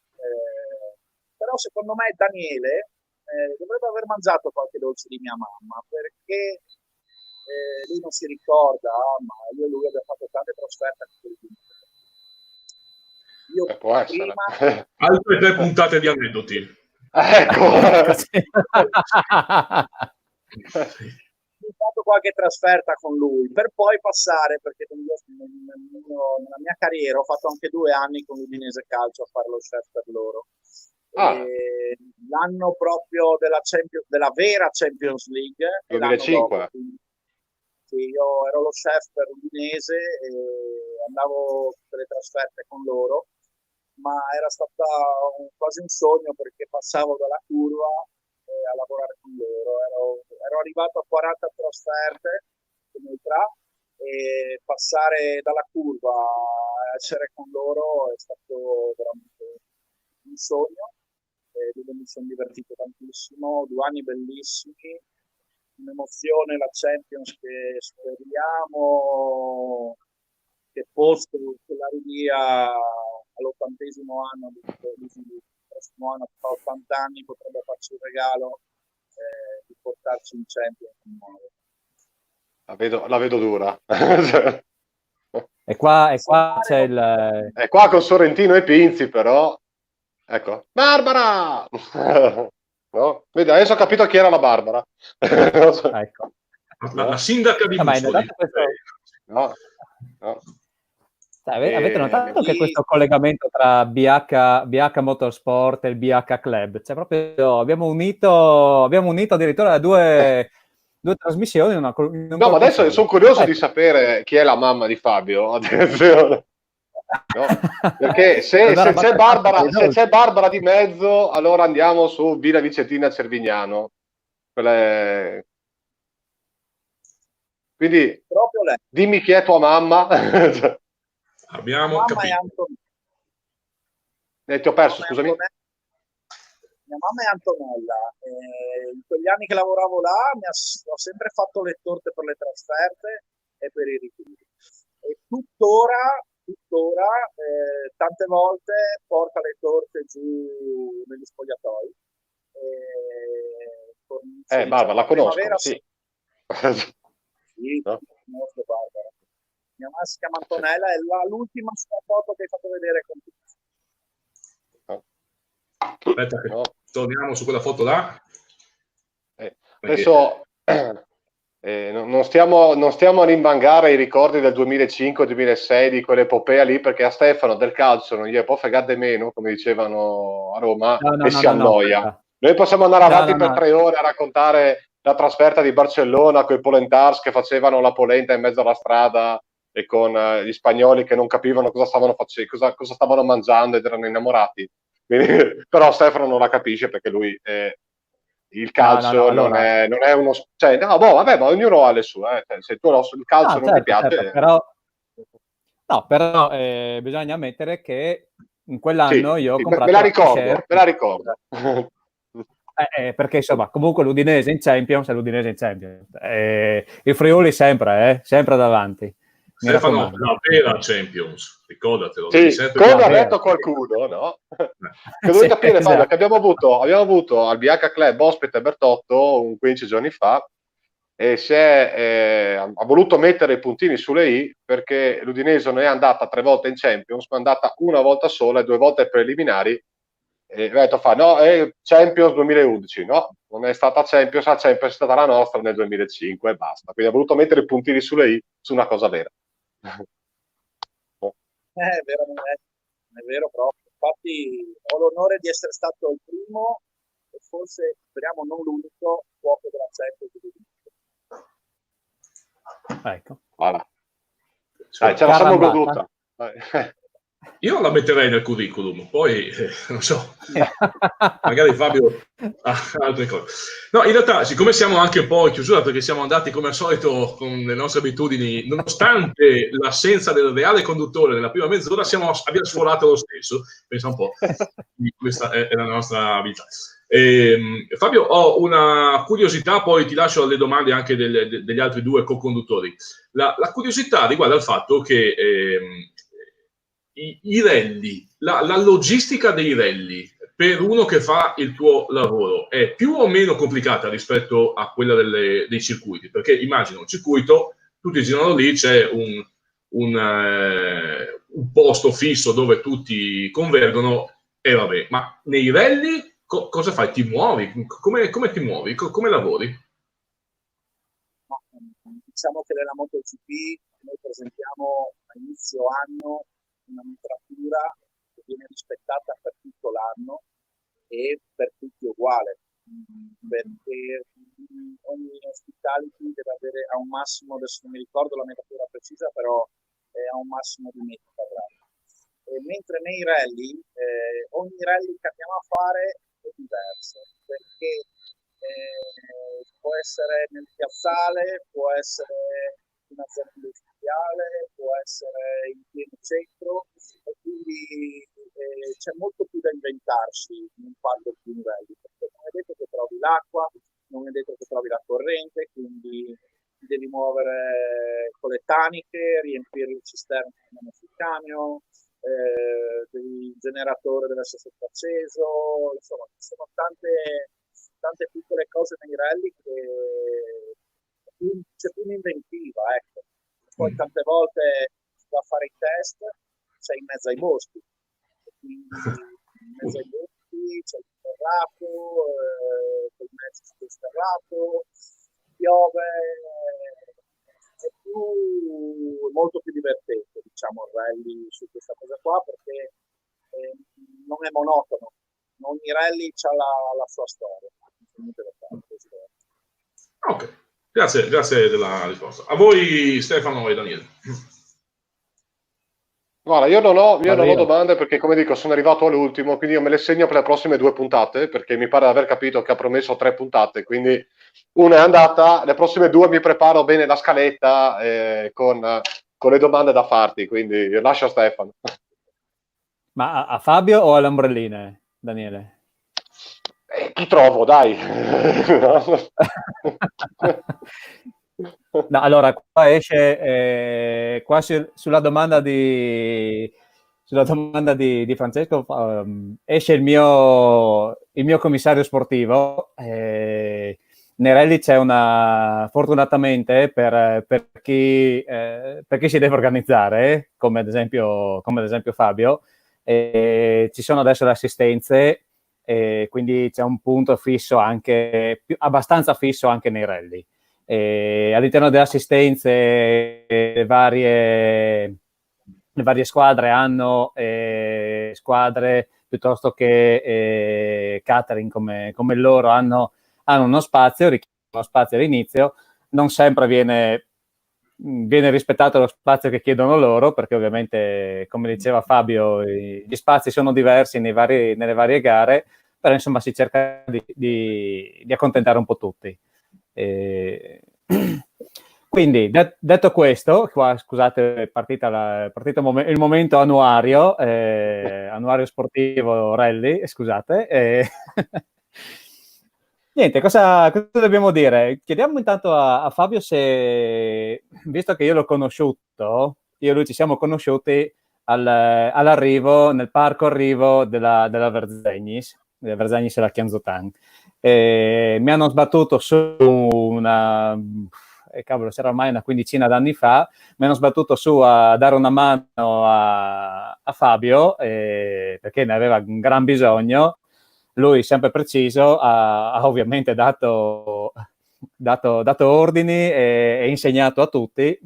però secondo me Daniele dovrebbe aver mangiato qualche dolce di mia mamma, perché lui non si ricorda, ma io e lui abbiamo fatto tante trasferte a io può essere. prima Altre 3 puntate di aneddoti. Ecco. Ho fatto qualche trasferta con lui per poi passare, perché nella mia carriera ho fatto anche 2 anni con l'Udinese Calcio a fare lo chef per loro. L'anno proprio della vera Champions League 2005. Dopo, sì, io ero lo chef per l'Udinese e andavo tutte le trasferte con loro, ma era stata quasi un sogno, perché passavo dalla curva a lavorare con loro. Ero arrivato a 40 trasferte come tra, e passare dalla curva a essere con loro è stato veramente un sogno, dove mi sono divertito tantissimo, 2 anni bellissimi, un'emozione, la Champions, che speriamo che posto che la rinvia all'80° anno il prossimo anno, tra 80 anni, potrebbe farci il regalo di portarci in Champions di nuovo. La vedo dura. E qua c'è il... E qua con Sorrentino e Pinzi, però... Ecco. Barbara! No? Vedi, adesso ho capito chi era la Barbara. Ecco. La sindaca di Muscoli. No. Avete notato che questo collegamento tra BH Motorsport e il BH Club, cioè proprio abbiamo unito addirittura due trasmissioni in un no, ma adesso sono curioso di sapere chi è la mamma di Fabio. Attenzione. No? Perché se c'è Barbara di mezzo, allora andiamo su Villa Vicentina Cervignano. Quindi proprio lei. Dimmi chi è tua mamma. Abbiamo capito. Ti ho perso, scusami. Mia mamma è Antonella. In quegli anni che lavoravo là ho sempre fatto le torte per le trasferte e per i ritiri. E tuttora tante volte porta le torte giù negli spogliatoi. Barbara, la conosco, sì. Sì, no? Conosco Barbara. Mia mamma si chiama Antonella, è l'ultima foto che hai fatto vedere con tutti. Aspetta che torniamo su quella foto là. Adesso non stiamo a rimbangare i ricordi del 2005-2006 di quell'epopea lì, perché a Stefano del calcio non gli può fregare meno, come dicevano a Roma, si annoia. Noi possiamo andare avanti per 3 ore a raccontare la trasferta di Barcellona con i polentars che facevano la polenta in mezzo alla strada e con gli spagnoli che non capivano cosa stavano facendo, cosa stavano mangiando ed erano innamorati. Quindi, però Stefano non la capisce perché lui il calcio non è uno, cioè, vabbè, ma ognuno ha le sue, se tu il calcio non ti piace, certo, però bisogna ammettere che in quell'anno io ho comprato, me la ricordo. Perché insomma comunque l'Udinese in Champions è l'Udinese in Champions, il Friuli sempre davanti. Stefano, la vera Champions, ricordatelo. Sì, come ha detto qualcuno, no? Che devi capire, Fabio, che abbiamo avuto al BH Club ospite Bertotto 15 giorni fa e ha voluto mettere i puntini sulle i, perché l'Udinese non è andata 3 volte in Champions, ma è andata una volta sola e 2 volte ai preliminari. E ha detto è Champions 2011, no, non è stata Champions, la Champions è stata la nostra nel 2005 e basta. Quindi ha voluto mettere i puntini sulle i su una cosa vera. È vero proprio. Infatti ho l'onore di essere stato il primo e forse, speriamo, non l'unico cuoco della Champions. Ecco. Voilà. Dai, ce la siamo goduta. Io la metterei nel curriculum, poi non so, magari Fabio ha altre cose. No, in realtà, siccome siamo anche un po' in chiusura, perché siamo andati come al solito con le nostre abitudini, nonostante l'assenza del reale conduttore nella prima mezz'ora, abbiamo sforato lo stesso. Pensa un po', questa è la nostra abilità. Fabio, ho una curiosità, poi ti lascio alle domande anche degli altri 2 co-conduttori. La curiosità riguarda il fatto che i rally, la logistica dei rally per uno che fa il tuo lavoro è più o meno complicata rispetto a quella dei circuiti? Perché immagino un circuito, tutti girano lì, c'è un posto fisso dove tutti convergono e vabbè, ma nei rally cosa fai? Ti muovi? Come ti muovi? Come lavori? Diciamo che nella MotoGP noi presentiamo a inizio anno una metratura che viene rispettata per tutto l'anno e per tutti uguale, perché ogni hospitality deve avere a un massimo, adesso non mi ricordo la metratura precisa, però è a un massimo di metri quadrati. Mentre nei rally, ogni rally che andiamo a fare è diverso, perché può essere nel piazzale, può essere in una zona industriale, può essere in pieno centro, e quindi c'è molto più da inventarsi in un parco di livelli, perché non è detto che trovi l'acqua, non è detto che trovi la corrente, quindi ti devi muovere con le taniche, riempire il cisterno sul camion, il generatore deve essere sempre acceso, insomma ci sono tante piccole cose nei rally che c'è più un'inventiva, ecco. Poi tante volte si va a fare i test, sei in mezzo ai boschi, quindi in mezzo ai boschi c'è il sterrato, il mezzo sterrato, piove, è molto più divertente, diciamo, il rally su questa cosa qua, perché non è monotono. Ogni rally ha la sua storia. Ok, grazie della risposta. A voi Stefano e Daniele. Guarda, io non ho domande perché, come dico, sono arrivato all'ultimo, quindi io me le segno per le prossime 2 puntate, perché mi pare di aver capito che ha promesso 3 puntate, quindi una è andata, le prossime 2 mi preparo bene la scaletta con le domande da farti, quindi lascio a Stefano. Ma a Fabio o alle Daniele? Chi trovo, dai. No, allora, qua esce sulla domanda di Francesco, esce il mio commissario sportivo. Nei rally c'è fortunatamente per chi si deve organizzare, come ad esempio Fabio, ci sono adesso le assistenze, quindi c'è un punto fisso abbastanza fisso anche nei rally. All'interno delle assistenze le varie squadre hanno squadre piuttosto che catering come loro hanno uno spazio, richiedono uno spazio all'inizio, non sempre viene rispettato lo spazio che chiedono loro, perché ovviamente, come diceva Fabio, gli spazi sono diversi nelle varie gare, però insomma si cerca di accontentare un po' tutti. Quindi, detto questo, qua scusate, è partito il momento annuario sportivo rally, scusate. Niente, cosa dobbiamo dire? Chiediamo intanto a Fabio se, visto che io l'ho conosciuto, io e lui ci siamo conosciuti all'arrivo, nel parco arrivo della Verzegnis e la Chianzotan. Mi hanno sbattuto su cavolo, c'era ormai una quindicina d'anni fa, mi hanno sbattuto su a dare una mano a Fabio, perché ne aveva un gran bisogno. Lui, sempre preciso, ha ovviamente dato ordini e insegnato a tutti.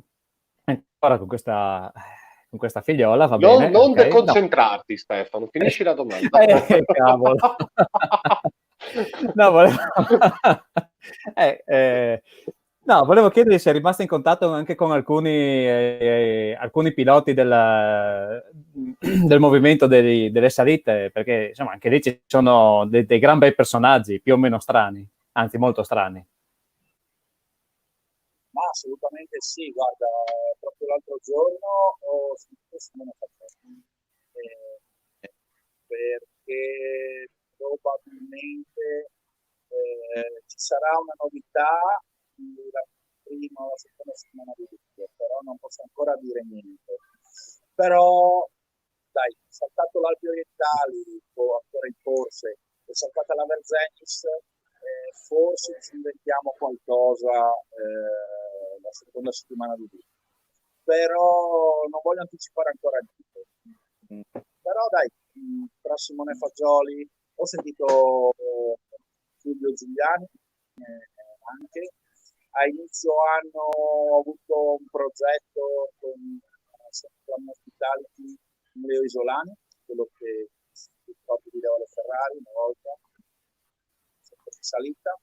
Ancora con questa figliola, va bene. Non okay. deconcentrarti, no. Stefano, finisci la domanda. Cavolo. No, volevo chiedergli se è rimasto in contatto anche con alcuni piloti del movimento delle salite, perché insomma anche lì ci sono dei gran bei personaggi, più o meno strani, anzi molto strani. Ma assolutamente sì, guarda, proprio l'altro giorno ho sentito Simone Fattori, perché probabilmente ci sarà una novità la prima o la seconda settimana di luglio, però non posso ancora dire niente. Però dai, saltato l'Alpi Orientali o ancora in forse, è saltata la Verzegnis, forse ci inventiamo qualcosa la seconda settimana di luglio. Però non voglio anticipare ancora niente. Però dai, tra Simone Fagioli ho sentito Fulvio Giuliani anche. A inizio anno ho avuto un progetto con Plan Hospitality con Leo Isolani, quello che proprio guidava le Ferrari una volta, sempre in salita,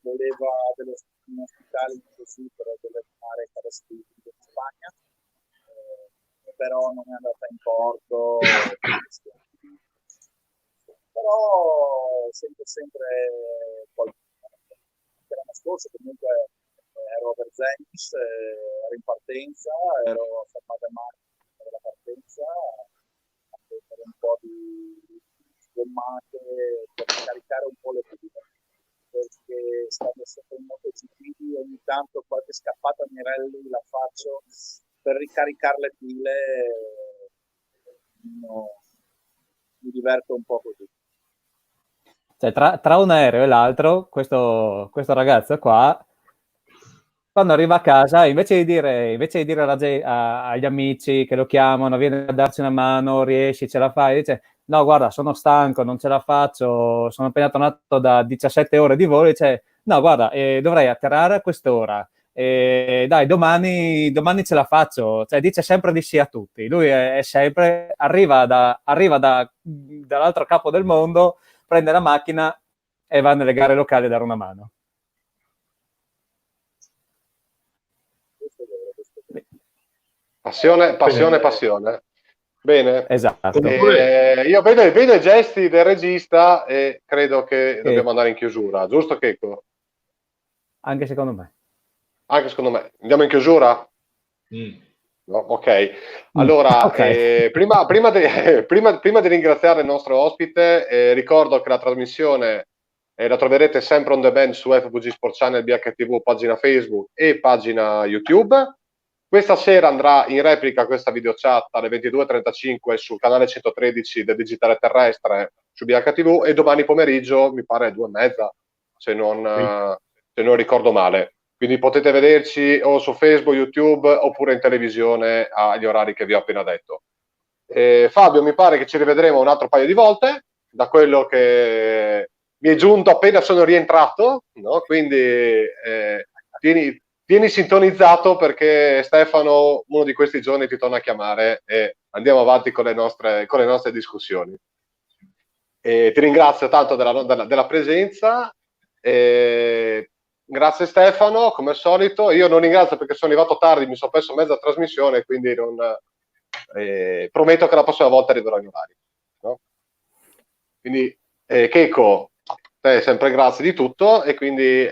voleva dello Hospitality così per governare Carastini in Spagna, però non è andata in porto. Però sempre qualcosa. L'anno scorso comunque ero a Verzegnis, ero in partenza, ero fermato a macchina per la partenza, per un po' di sgommate, per caricare un po' le pile, perché stando sempre in MotoGP ogni tanto qualche scappata a Mirelli la faccio per ricaricare le pile, mi diverto un po' così. Cioè, tra un aereo e l'altro, questo ragazzo qua, quando arriva a casa, invece di dire agli amici che lo chiamano, vieni a darci una mano, riesci, ce la fai, dice, no, guarda, sono stanco, non ce la faccio, sono appena tornato da 17 ore di volo, dice, no, guarda, dovrei atterrare a quest'ora, dai, domani ce la faccio, cioè dice sempre di sì a tutti. Lui è sempre, arriva dall'altro capo del mondo, prende la macchina e va nelle gare locali a dare una mano. Passione. Bene. Esatto. Io vedo i gesti del regista e credo che dobbiamo andare in chiusura, giusto Checco? Anche secondo me. Andiamo in chiusura? No? Ok. Allora, okay. Prima di ringraziare il nostro ospite, ricordo che la trasmissione la troverete sempre on demand su FVG Sport Channel, BHTV, pagina Facebook e pagina YouTube. Questa sera andrà in replica questa videochat alle 22:35 sul canale 113 del Digitale Terrestre su BHTV e domani pomeriggio mi pare 2:30, se non ricordo male. Quindi potete vederci o su Facebook, YouTube oppure in televisione agli orari che vi ho appena detto. Fabio, mi pare che ci rivedremo un altro paio di volte. Da quello che mi è giunto appena sono rientrato, no? Quindi tieni sintonizzato, perché Stefano uno di questi giorni ti torna a chiamare e andiamo avanti con le nostre discussioni. Ti ringrazio tanto della presenza. Grazie Stefano, come al solito. Io non ringrazio perché sono arrivato tardi, mi sono perso mezza trasmissione, quindi prometto che la prossima volta arriverò in orario, no? Quindi Keiko, te sempre grazie di tutto, e quindi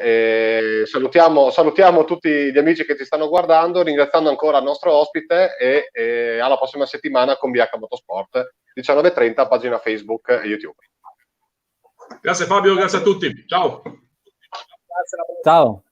salutiamo tutti gli amici che ti stanno guardando, ringraziando ancora il nostro ospite, e alla prossima settimana con BH Motorsport 19:30, pagina Facebook e YouTube. Grazie Fabio, grazie a tutti, ciao. Grazie, ciao.